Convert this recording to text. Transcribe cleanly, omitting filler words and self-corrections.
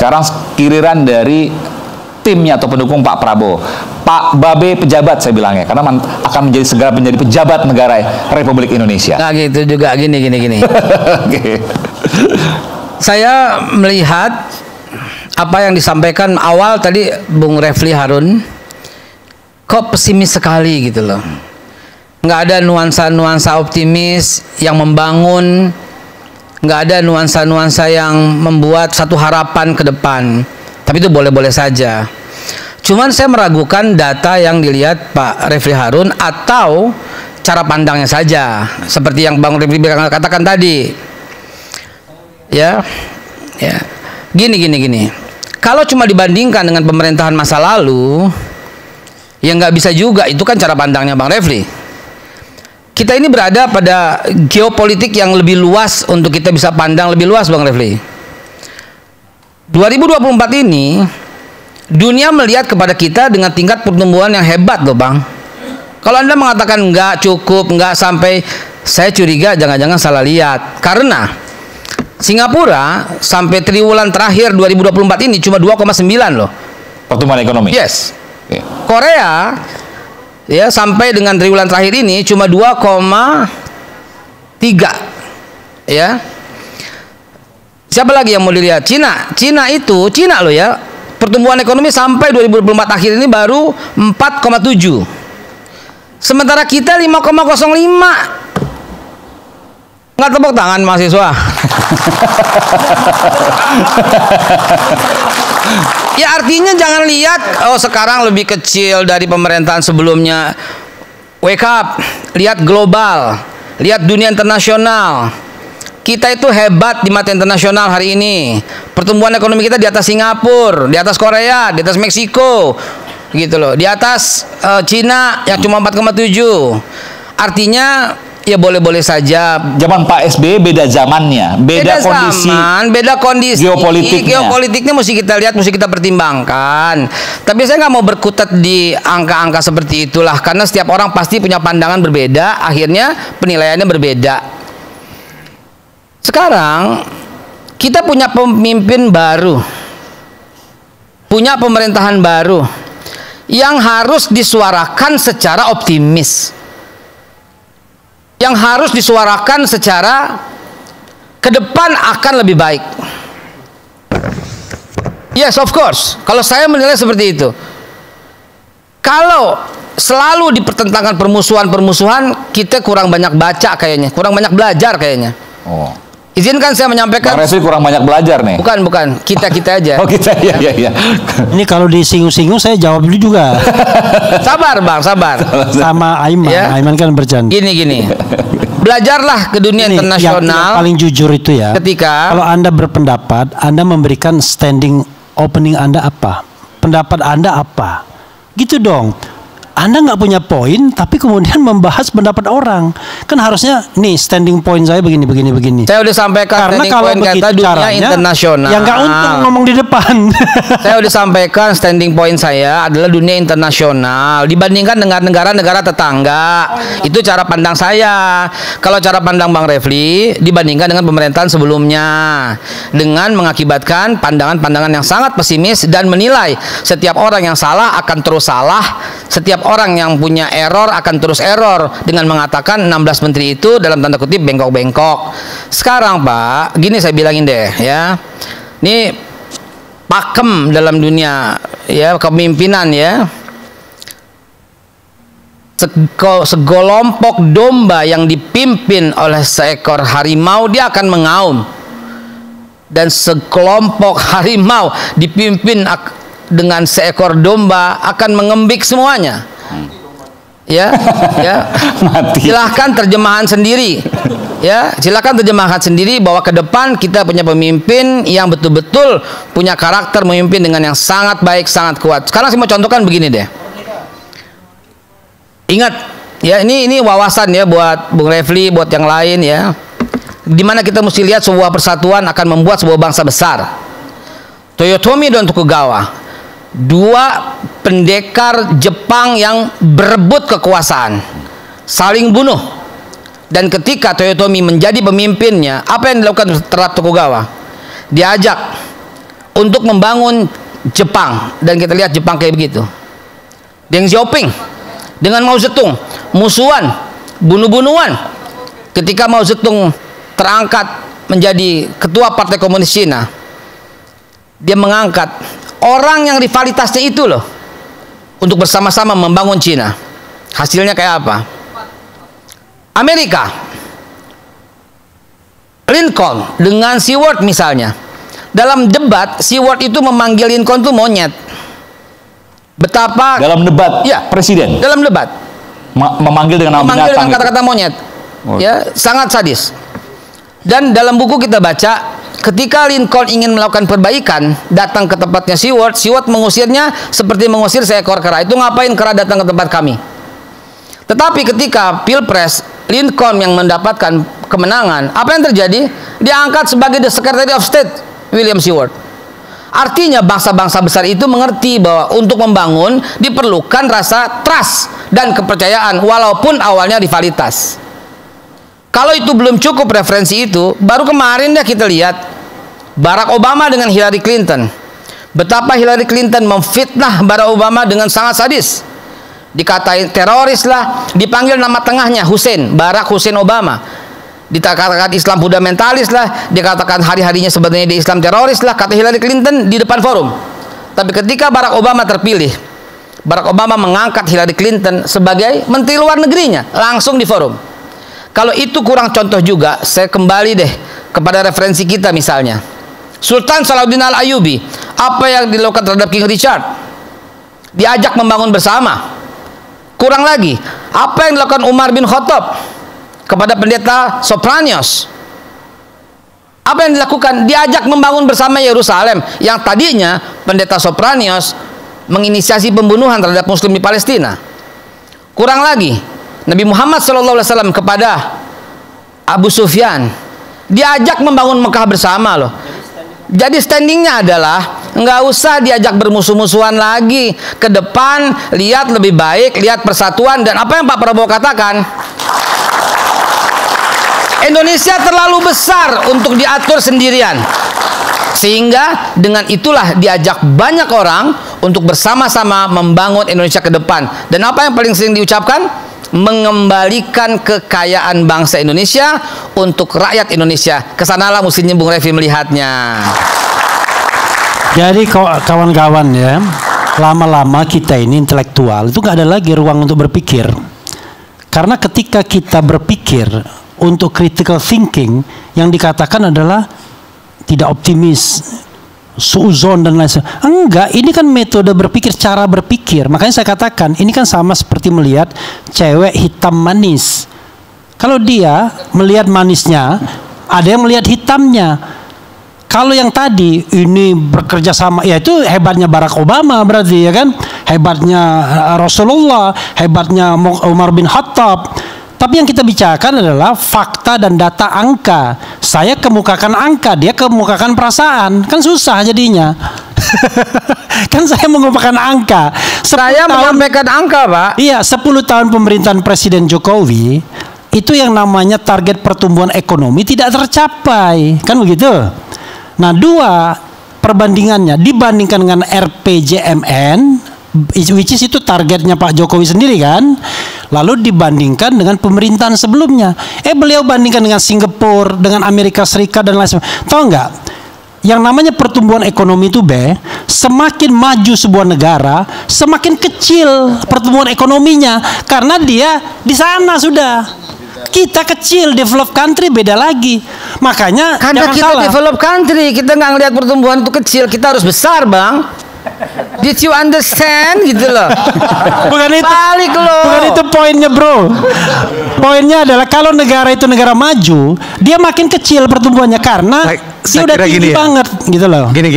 sekarang giliran dari timnya atau pendukung Pak Prabowo. Pak Babe pejabat saya bilangnya, karena akan segera menjadi pejabat negara Republik Indonesia. Nah gitu juga, gini. Oke. Saya melihat apa yang disampaikan awal tadi Bung Refli Harun, kok pesimis sekali gitu loh. Nggak ada nuansa-nuansa optimis yang membangun, nggak ada nuansa-nuansa yang membuat satu harapan ke depan. Tapi itu boleh-boleh saja. Cuman saya meragukan data yang dilihat Pak Refli Harun atau cara pandangnya saja, seperti yang Bang Refli katakan tadi. Ya. Gini. Kalau cuma dibandingkan dengan pemerintahan masa lalu, ya nggak bisa juga. Itu kan cara pandangnya Bang Refli. Kita ini berada pada geopolitik yang lebih luas untuk kita bisa pandang lebih luas, Bang Refli. 2024 ini dunia melihat kepada kita dengan tingkat pertumbuhan yang hebat loh, Bang. Kalau Anda mengatakan nggak cukup, nggak sampai, saya curiga jangan-jangan salah lihat. Karena Singapura sampai triwulan terakhir 2024 ini cuma 2,9 loh pertumbuhan ekonomi. Yes. Okay. Korea ya sampai dengan triwulan terakhir ini cuma 2,3 ya. Siapa lagi yang mau dilihat? Cina loh ya, pertumbuhan ekonomi sampai 2024 akhir ini baru 4,7. Sementara kita 5,05. Nggak tepuk tangan mahasiswa. Ya artinya jangan lihat sekarang lebih kecil dari pemerintahan sebelumnya. Wake up, lihat global, lihat dunia internasional. Kita itu hebat di mata internasional hari ini. Pertumbuhan ekonomi kita di atas Singapura, di atas Korea, di atas Meksiko, gitu loh. Di atas Cina yang cuma 4,7. Artinya ya boleh-boleh saja. Zaman Pak SBY beda zamannya, beda kondisi geopolitiknya mesti kita lihat, mesti kita pertimbangkan. Tapi saya nggak mau berkutat di angka-angka seperti itulah, karena setiap orang pasti punya pandangan berbeda, akhirnya penilaiannya berbeda. Sekarang kita punya pemimpin baru, punya pemerintahan baru yang harus disuarakan secara optimis, yang harus disuarakan secara ke depan akan lebih baik. Yes, of course. Kalau saya menilai seperti itu. Kalau selalu dipertentangkan permusuhan, kita kurang banyak baca kayaknya, kurang banyak belajar kayaknya. Oh. Izinkan saya menyampaikan. Bang Refli kurang banyak belajar nih. Bukan, kita aja. Oh, kita ya. Ini kalau disinggung-singgung saya jawab dulu juga. Sabar, Bang, sabar. Sama Aiman, ya? Aiman kan bercanda. Gini. Belajarlah ke dunia internasional. Yang paling jujur itu ya. Ketika kalau Anda berpendapat, Anda memberikan standing opening Anda apa? Pendapat Anda apa? Gitu dong. Anda nggak punya poin, tapi kemudian membahas pendapat orang. Kan harusnya nih standing point saya begini. Saya udah sampaikan karena standing kalau point begitu kata dunia caranya, internasional. yang nggak untung ngomong di depan. Saya udah sampaikan standing point saya adalah dunia internasional dibandingkan dengan negara-negara tetangga. Itu cara pandang saya. Kalau cara pandang Bang Refli dibandingkan dengan pemerintahan sebelumnya, dengan mengakibatkan pandangan-pandangan yang sangat pesimis dan menilai setiap orang yang salah akan terus salah, setiap orang yang punya error akan terus error, dengan mengatakan 16 menteri itu dalam tanda kutip bengkok-bengkok. Sekarang Pak, gini saya bilangin deh ya. Ini pakem dalam dunia ya kepemimpinan ya. Segelompok domba yang dipimpin oleh seekor harimau, dia akan mengaum. Dan sekelompok harimau dipimpin dengan seekor domba akan mengembik semuanya. Ya. Mati. Silahkan terjemahan sendiri. Ya, silakan terjemahkan sendiri bahwa ke depan kita punya pemimpin yang betul-betul punya karakter memimpin dengan yang sangat baik, sangat kuat. Sekarang saya mau contohkan begini deh. Ingat, ya ini wawasan ya buat Bung Refli, buat yang lain ya. Dimana kita mesti lihat sebuah persatuan akan membuat sebuah bangsa besar. Toyotomi dan Tokugawa, dua pendekar Jepang yang berebut kekuasaan, saling bunuh. Dan ketika Toyotomi menjadi pemimpinnya, apa yang dilakukan terhadap Tokugawa? Diajak untuk membangun Jepang, dan kita lihat Jepang kayak begitu. Deng Xiaoping dengan Mao Zedong musuhan, bunuh-bunuhan. Ketika Mao Zedong terangkat menjadi ketua Partai Komunis Cina, dia mengangkat orang yang rivalitasnya itu loh untuk bersama-sama membangun Cina. Hasilnya kayak apa? Amerika, Lincoln dengan Seward misalnya, dalam debat Seward itu memanggil Lincoln itu monyet. Betapa dalam debat ya, presiden, dalam debat memanggil dengan nama binatang, dengan kata-kata monyet. Ya, sangat sadis. Dan dalam buku kita baca, ketika Lincoln ingin melakukan perbaikan, datang ke tempatnya Seward, Seward mengusirnya seperti mengusir seekor kera. Itu ngapain kera datang ke tempat kami? Tetapi ketika Pilpres, Lincoln yang mendapatkan kemenangan, apa yang terjadi? Dia angkat sebagai the Secretary of State William Seward. Artinya bangsa-bangsa besar itu mengerti bahwa untuk membangun diperlukan rasa trust dan kepercayaan walaupun awalnya rivalitas. Kalau itu belum cukup referensi itu, baru kemarin deh kita lihat Barack Obama dengan Hillary Clinton. Betapa Hillary Clinton memfitnah Barack Obama dengan sangat sadis. Dikatain teroris lah, dipanggil nama tengahnya Hussein, Barack Hussein Obama. Dikatakan Islam fundamentalis lah, dikatakan hari-harinya sebenarnya dia Islam teroris lah, kata Hillary Clinton di depan forum. Tapi ketika Barack Obama terpilih, Barack Obama mengangkat Hillary Clinton sebagai menteri luar negerinya langsung di forum. Kalau itu kurang contoh juga, saya kembali deh kepada referensi kita misalnya. Sultan Salahuddin Al-Ayyubi, apa yang dilakukan terhadap King Richard? Diajak membangun bersama. Kurang lagi, apa yang dilakukan Umar bin Khattab kepada pendeta Sopranius? Apa yang dilakukan? Diajak membangun bersama Yerusalem, yang tadinya pendeta Sopranius menginisiasi pembunuhan terhadap Muslim di Palestina. Kurang lagi, Nabi Muhammad SAW kepada Abu Sufyan diajak membangun Mekah bersama loh. Jadi standingnya adalah nggak usah diajak bermusuh-musuhan lagi. Ke depan lihat lebih baik, lihat persatuan. Dan apa yang Pak Prabowo katakan, Indonesia terlalu besar untuk diatur sendirian. Sehingga dengan itulah diajak banyak orang untuk bersama-sama membangun Indonesia ke depan. Dan apa yang paling sering diucapkan? Mengembalikan kekayaan bangsa Indonesia untuk rakyat Indonesia. Kesanalah mestinya Bung Refli melihatnya. Jadi kawan-kawan ya, lama-lama kita ini intelektual itu nggak ada lagi ruang untuk berpikir. Karena ketika kita berpikir untuk critical thinking, yang dikatakan adalah tidak optimis, suuzon dan lain sebagainya. Enggak, ini kan metode berpikir, cara berpikir. Makanya saya katakan ini kan sama seperti melihat cewek hitam manis. Kalau dia melihat manisnya, ada yang melihat hitamnya. Kalau yang tadi ini bekerja sama, ya itu hebatnya Barack Obama berarti ya kan, hebatnya Rasulullah, hebatnya Umar bin Khattab. Tapi yang kita bicarakan adalah fakta dan data angka. Saya kemukakan angka, dia kemukakan perasaan. Kan susah jadinya. Kan saya mengemukakan angka. Saya menyampaikan angka, Pak. Iya, 10 tahun pemerintahan Presiden Jokowi, itu yang namanya target pertumbuhan ekonomi tidak tercapai. Kan begitu? Nah, dua perbandingannya dibandingkan dengan RPJMN, which is itu targetnya Pak Jokowi sendiri kan, lalu dibandingkan dengan pemerintahan sebelumnya, beliau bandingkan dengan Singapura, dengan Amerika Serikat dan lain sebagainya. Tahu nggak, yang namanya pertumbuhan ekonomi itu semakin maju sebuah negara, semakin kecil pertumbuhan ekonominya, karena dia di sana sudah. Kita kecil, developed country beda lagi. Makanya karena kita salah. Developed country, kita nggak ngelihat pertumbuhan itu kecil, kita harus besar, Bang. Did you understand gitu loh? Bukan itu. Balik loh. Bukan itu poinnya, bro. Poinnya adalah kalau negara itu negara maju, dia makin kecil pertumbuhannya karena dia udah tinggi banget gitu loh. Gini.